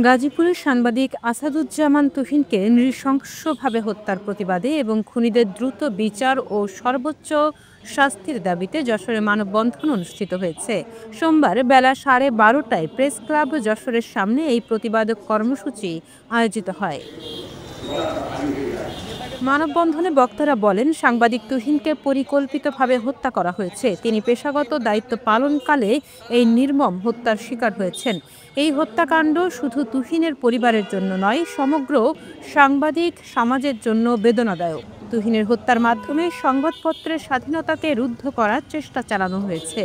গাজীপুরের সাংবাদিক আসাদুজ্জামান তুহিনকে নৃশংসভাবে হত্যার প্রতিবাদে এবং খুনিদের দ্রুত বিচার ও সর্বোচ্চ শাস্তির দাবিতে যশোরে মানববন্ধন অনুষ্ঠিত হয়েছে। সোমবার বেলা 12:30টায় প্রেস ক্লাব যশোরের সামনে এই প্রতিবাদক কর্মসূচি আয়োজিত হয়। মানববন্ধনে বক্তারা বলেন, সাংবাদিক তুহিনকে পরিকল্পিতভাবে হত্যা করা হয়েছে। তিনি পেশাগত দায়িত্ব পালনকালে এই নির্মম হত্যার শিকার হয়েছেন। এই হত্যাকাণ্ড শুধু তুহিনের পরিবারের জন্য নয়, সমগ্র সাংবাদিক সমাজের জন্য বেদনাদায়ক। তুহিনের হত্যার মাধ্যমে সংবাদপত্রের স্বাধীনতাকে রুদ্ধ করার চেষ্টা চালানো হয়েছে।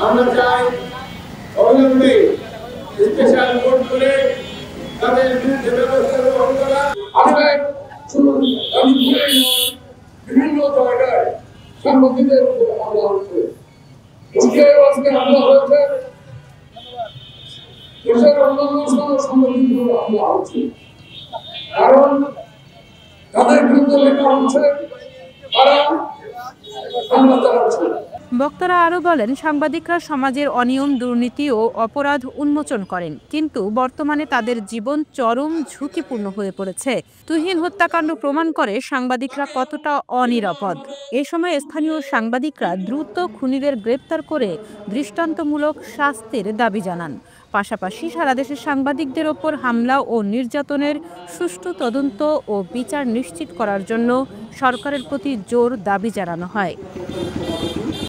আমরা চাই অবিলম্বে স্পেশাল কোর্ট করে তাদের বিরুদ্ধে ব্যবস্থা গ্রহণ করা। আমরা বিভিন্ন জায়গায় সাংবাদিকদের উপর হামলা হচ্ছে, আজকে হামলা হয়েছে, দেশের অন্যান্য সাংবাদিকদের উপর হামলা হচ্ছে। কারণ তাদের বিরুদ্ধে লেখা হচ্ছে, তারা হামলা চালাচ্ছে। বক্তারা আরও বলেন, সাংবাদিকরা সমাজের অনিয়ম, দুর্নীতি ও অপরাধ উন্মোচন করেন, কিন্তু বর্তমানে তাদের জীবন চরম ঝুঁকিপূর্ণ হয়ে পড়েছে। তুহিন হত্যাকাণ্ড প্রমাণ করে সাংবাদিকরা কতটা অনিরাপদ। এ সময় স্থানীয় সাংবাদিকরা দ্রুত খুনিদের গ্রেপ্তার করে দৃষ্টান্তমূলক শাস্তির দাবি জানান। পাশাপাশি সারা দেশের সাংবাদিকদের ওপর হামলা ও নির্যাতনের সুষ্ঠু তদন্ত ও বিচার নিশ্চিত করার জন্য সরকারের প্রতি জোর দাবি জানানো হয়।